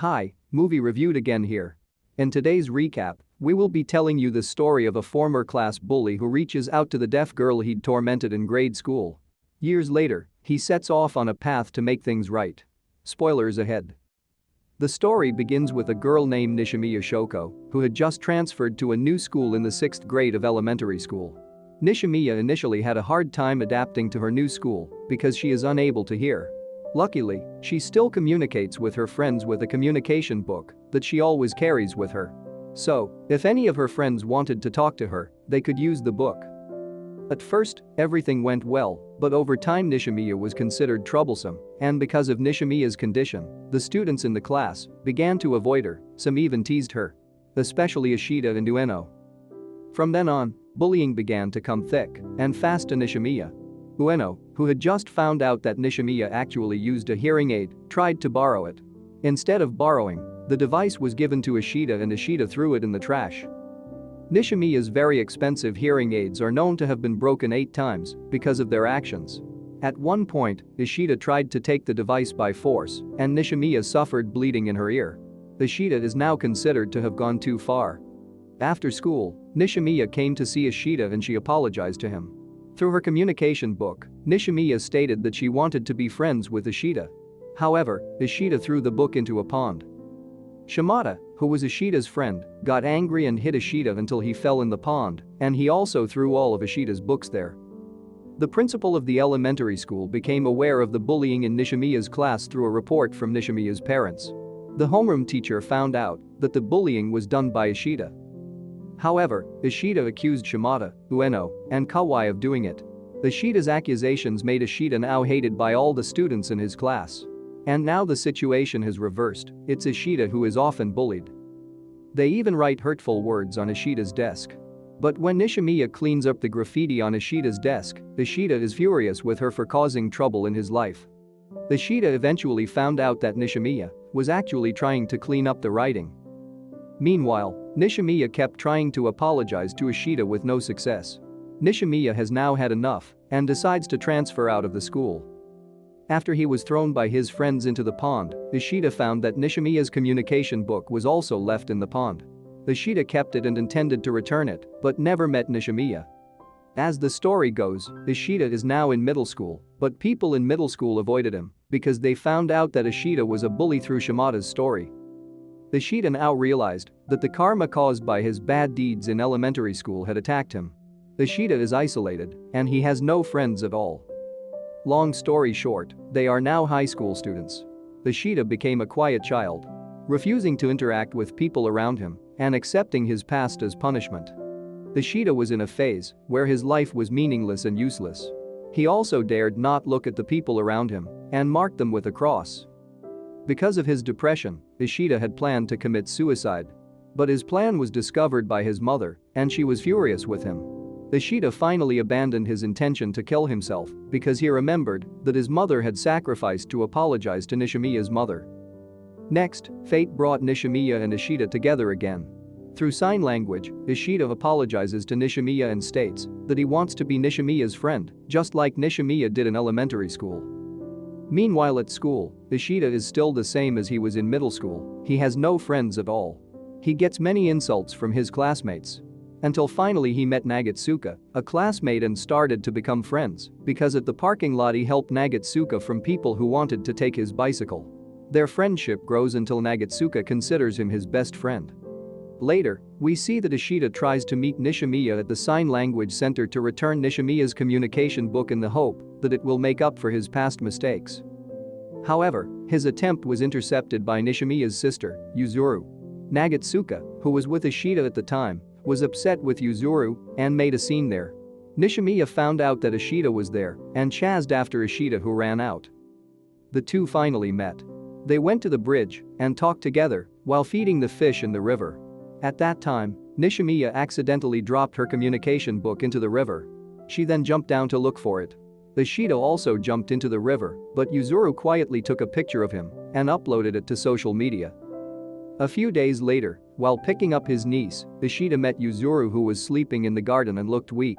Hi, movie reviewed again here. In today's recap, we will be telling you the story of a former class bully who reaches out to the deaf girl he'd tormented in grade school. Years later, he sets off on a path to make things right. Spoilers ahead. The story begins with a girl named Nishimiya Shoko, who had just transferred to a new school in the 6th grade of elementary school. Nishimiya initially had a hard time adapting to her new school because she is unable to hear. Luckily, she still communicates with her friends with a communication book that she always carries with her. So, if any of her friends wanted to talk to her, they could use the book. At first, everything went well, but over time Nishimiya was considered troublesome, and because of Nishimiya's condition, the students in the class began to avoid her, some even teased her. Especially Ishida and Ueno. From then on, bullying began to come thick and fast to Nishimiya. Ueno, who had just found out that Nishimiya actually used a hearing aid, tried to borrow it. Instead of borrowing, the device was given to Ishida and Ishida threw it in the trash. Nishimiya's very expensive hearing aids are known to have been broken 8 times because of their actions. At one point, Ishida tried to take the device by force, and Nishimiya suffered bleeding in her ear. Ishida is now considered to have gone too far. After school, Nishimiya came to see Ishida and she apologized to him. Through her communication book, Nishimiya stated that she wanted to be friends with Ishida. However, Ishida threw the book into a pond. Shimada, who was Ishida's friend, got angry and hit Ishida until he fell in the pond, and he also threw all of Ishida's books there. The principal of the elementary school became aware of the bullying in Nishimiya's class through a report from Nishimiya's parents. The homeroom teacher found out that the bullying was done by Ishida. However, Ishida accused Shimada, Ueno, and Kawai of doing it. Ishida's accusations made Ishida now hated by all the students in his class. And now the situation has reversed, it's Ishida who is often bullied. They even write hurtful words on Ishida's desk. But when Nishimiya cleans up the graffiti on Ishida's desk, Ishida is furious with her for causing trouble in his life. Ishida eventually found out that Nishimiya was actually trying to clean up the writing. Meanwhile, Nishimiya kept trying to apologize to Ishida with no success. Nishimiya has now had enough and decides to transfer out of the school. After he was thrown by his friends into the pond, Ishida found that Nishimiya's communication book was also left in the pond. Ishida kept it and intended to return it, but never met Nishimiya. As the story goes, Ishida is now in middle school, but people in middle school avoided him because they found out that Ishida was a bully through Shimada's story. Ishida now realized that the karma caused by his bad deeds in elementary school had attacked him. Ishida is isolated, and he has no friends at all. Long story short, they are now high school students. Ishida became a quiet child, refusing to interact with people around him and accepting his past as punishment. Ishida was in a phase where his life was meaningless and useless. He also dared not look at the people around him and marked them with a cross. Because of his depression, Ishida had planned to commit suicide. But his plan was discovered by his mother, and she was furious with him. Ishida finally abandoned his intention to kill himself because he remembered that his mother had sacrificed to apologize to Nishimiya's mother. Next, fate brought Nishimiya and Ishida together again. Through sign language, Ishida apologizes to Nishimiya and states that he wants to be Nishimiya's friend, just like Nishimiya did in elementary school. Meanwhile at school, Ishida is still the same as he was in middle school. He has no friends at all. He gets many insults from his classmates. Until finally he met Nagatsuka, a classmate, and started to become friends because at the parking lot he helped Nagatsuka from people who wanted to take his bicycle. Their friendship grows until Nagatsuka considers him his best friend. Later, we see that Ishida tries to meet Nishimiya at the Sign Language Center to return Nishimiya's communication book in the hope that it will make up for his past mistakes. However, his attempt was intercepted by Nishimiya's sister, Yuzuru. Nagatsuka, who was with Ishida at the time, was upset with Yuzuru and made a scene there. Nishimiya found out that Ishida was there and chased after Ishida, who ran out. The two finally met. They went to the bridge and talked together while feeding the fish in the river. At that time, Nishimiya accidentally dropped her communication book into the river. She then jumped down to look for it. Ishida also jumped into the river, but Yuzuru quietly took a picture of him and uploaded it to social media. A few days later, while picking up his niece, Ishida met Yuzuru, who was sleeping in the garden and looked weak.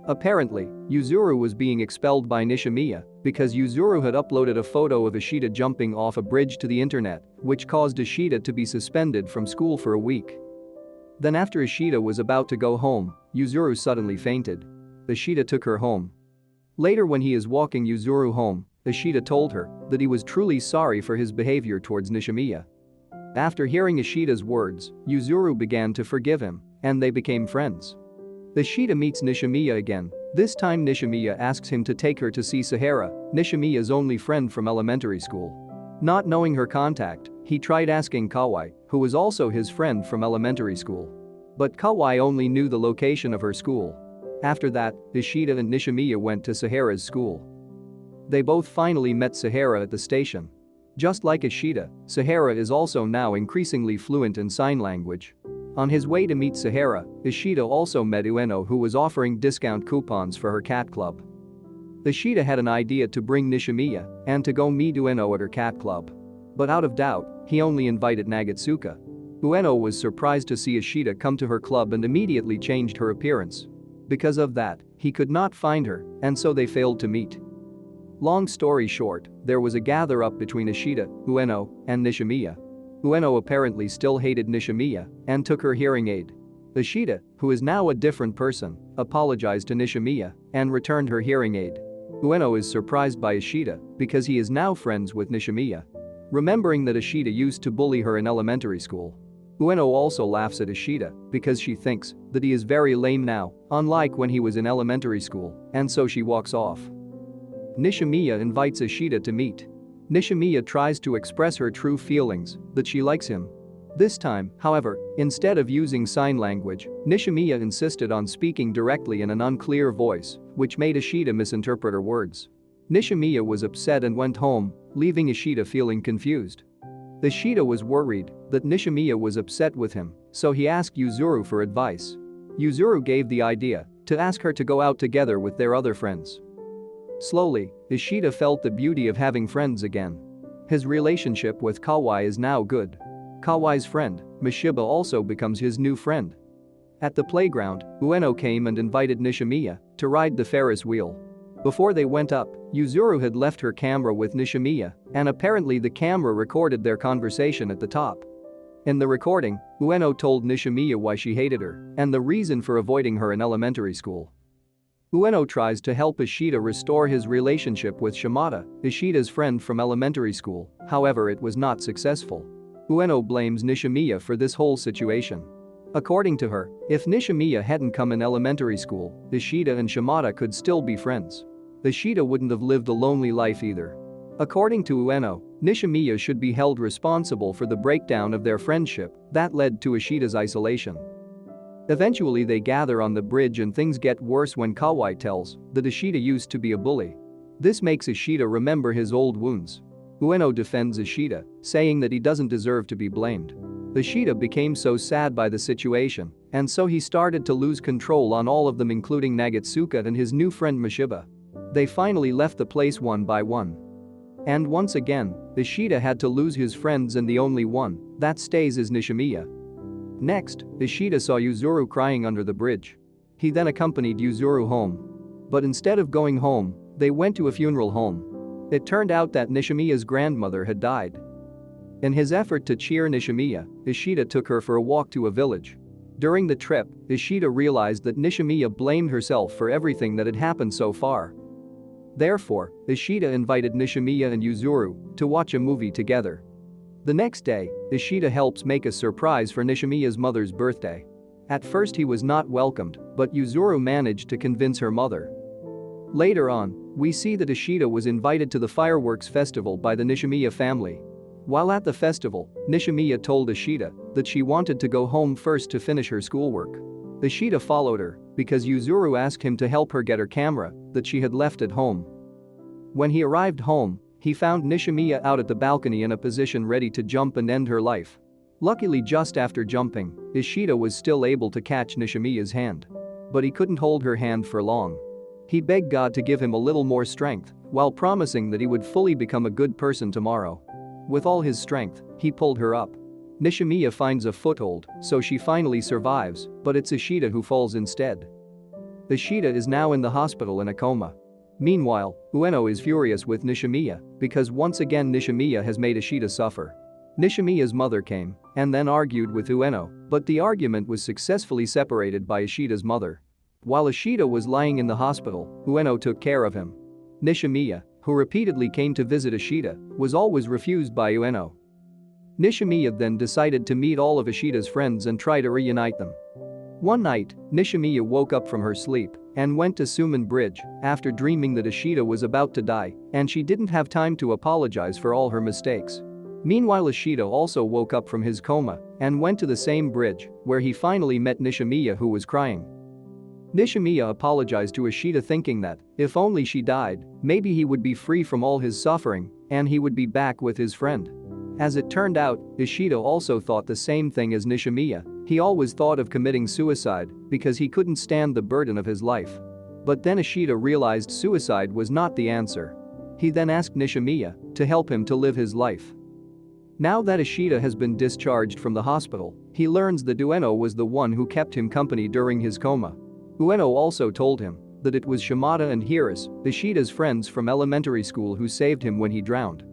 Apparently, Yuzuru was being expelled by Nishimiya because Yuzuru had uploaded a photo of Ishida jumping off a bridge to the internet, which caused Ishida to be suspended from school for a week. Then after Ishida was about to go home, Yuzuru suddenly fainted. Ishida took her home. Later when he is walking Yuzuru home, Ishida told her that he was truly sorry for his behavior towards Nishimiya. After hearing Ishida's words, Yuzuru began to forgive him, and they became friends. Ishida meets Nishimiya again. This time Nishimiya asks him to take her to see Sahara, Nishimiya's only friend from elementary school. Not knowing her contact, he tried asking Kawai, who was also his friend from elementary school. But Kawai only knew the location of her school. After that, Ishida and Nishimiya went to Sahara's school. They both finally met Sahara at the station. Just like Ishida, Sahara is also now increasingly fluent in sign language. On his way to meet Sahara, Ishida also met Ueno, who was offering discount coupons for her cat club. Ishida had an idea to bring Nishimiya and to go meet Ueno at her cat club. But out of doubt, he only invited Nagatsuka. Ueno was surprised to see Ishida come to her club and immediately changed her appearance. Because of that, he could not find her, and so they failed to meet. Long story short, there was a gather-up between Ishida, Ueno, and Nishimiya. Ueno apparently still hated Nishimiya and took her hearing aid. Ishida, who is now a different person, apologized to Nishimiya and returned her hearing aid. Ueno is surprised by Ishida because he is now friends with Nishimiya. Remembering that Ishida used to bully her in elementary school. Ueno also laughs at Ishida because she thinks that he is very lame now, unlike when he was in elementary school, and so she walks off. Nishimiya invites Ishida to meet. Nishimiya tries to express her true feelings that she likes him. This time, however, instead of using sign language, Nishimiya insisted on speaking directly in an unclear voice, which made Ishida misinterpret her words. Nishimiya was upset and went home, leaving Ishida feeling confused. Ishida was worried that Nishimiya was upset with him, so he asked Yuzuru for advice. Yuzuru gave the idea to ask her to go out together with their other friends. Slowly, Ishida felt the beauty of having friends again. His relationship with Kawai is now good. Kawai's friend, Mishiba, also becomes his new friend. At the playground, Ueno came and invited Nishimiya to ride the Ferris wheel. Before they went up, Yuzuru had left her camera with Nishimiya, and apparently the camera recorded their conversation at the top. In the recording, Ueno told Nishimiya why she hated her and the reason for avoiding her in elementary school. Ueno tries to help Ishida restore his relationship with Shimada, Ishida's friend from elementary school, however it was not successful. Ueno blames Nishimiya for this whole situation. According to her, if Nishimiya hadn't come in elementary school, Ishida and Shimada could still be friends. Ishida wouldn't have lived a lonely life either. According to Ueno, Nishimiya should be held responsible for the breakdown of their friendship that led to Ishida's isolation. Eventually they gather on the bridge and things get worse when Kawai tells that Ishida used to be a bully. This makes Ishida remember his old wounds. Ueno defends Ishida, saying that he doesn't deserve to be blamed. Ishida became so sad by the situation, and so he started to lose control on all of them, including Nagatsuka and his new friend Mishiba. They finally left the place one by one. And once again, Ishida had to lose his friends, and the only one that stays is Nishimiya. Next, Ishida saw Yuzuru crying under the bridge. He then accompanied Yuzuru home. But instead of going home, they went to a funeral home. It turned out that Nishimiya's grandmother had died. In his effort to cheer Nishimiya, Ishida took her for a walk to a village. During the trip, Ishida realized that Nishimiya blamed herself for everything that had happened so far. Therefore, Ishida invited Nishimiya and Yuzuru to watch a movie together. The next day, Ishida helps make a surprise for Nishimiya's mother's birthday. At first he was not welcomed, but Yuzuru managed to convince her mother. Later on, we see that Ishida was invited to the fireworks festival by the Nishimiya family. While at the festival, Nishimiya told Ishida that she wanted to go home first to finish her schoolwork. Ishida followed her because Yuzuru asked him to help her get her camera that she had left at home. When he arrived home, he found Nishimiya out at the balcony in a position ready to jump and end her life. Luckily, just after jumping, Ishida was still able to catch Nishimiya's hand. But he couldn't hold her hand for long. He begged God to give him a little more strength, while promising that he would fully become a good person tomorrow. With all his strength, he pulled her up. Nishimiya finds a foothold, so she finally survives, but it's Ishida who falls instead. Ishida is now in the hospital in a coma. Meanwhile, Ueno is furious with Nishimiya because once again Nishimiya has made Ishida suffer. Nishimiya's mother came and then argued with Ueno, but the argument was successfully separated by Ishida's mother. While Ishida was lying in the hospital, Ueno took care of him. Nishimiya, who repeatedly came to visit Ishida, was always refused by Ueno. Nishimiya then decided to meet all of Ishida's friends and try to reunite them. One night, Nishimiya woke up from her sleep and went to Suman Bridge after dreaming that Ishida was about to die and she didn't have time to apologize for all her mistakes. Meanwhile, Ishida also woke up from his coma and went to the same bridge where he finally met Nishimiya, who was crying. Nishimiya apologized to Ishida, thinking that if only she died, maybe he would be free from all his suffering and he would be back with his friend. As it turned out, Ishida also thought the same thing as Nishimiya. He always thought of committing suicide because he couldn't stand the burden of his life. But then Ishida realized suicide was not the answer. He then asked Nishimiya to help him to live his life. Now that Ishida has been discharged from the hospital, he learns that Ueno was the one who kept him company during his coma. Ueno also told him that it was Shimada and Hiras, Ishida's friends from elementary school, who saved him when he drowned.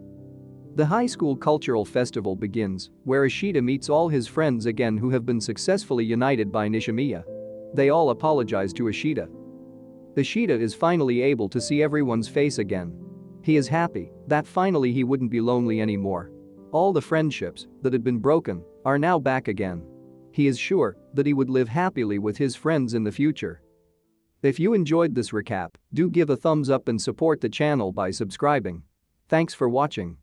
The high school cultural festival begins, where Ishida meets all his friends again who have been successfully united by Nishimiya. They all apologize to Ishida. Ishida is finally able to see everyone's face again. He is happy that finally he wouldn't be lonely anymore. All the friendships that had been broken are now back again. He is sure that he would live happily with his friends in the future. If you enjoyed this recap, do give a thumbs up and support the channel by subscribing. Thanks for watching.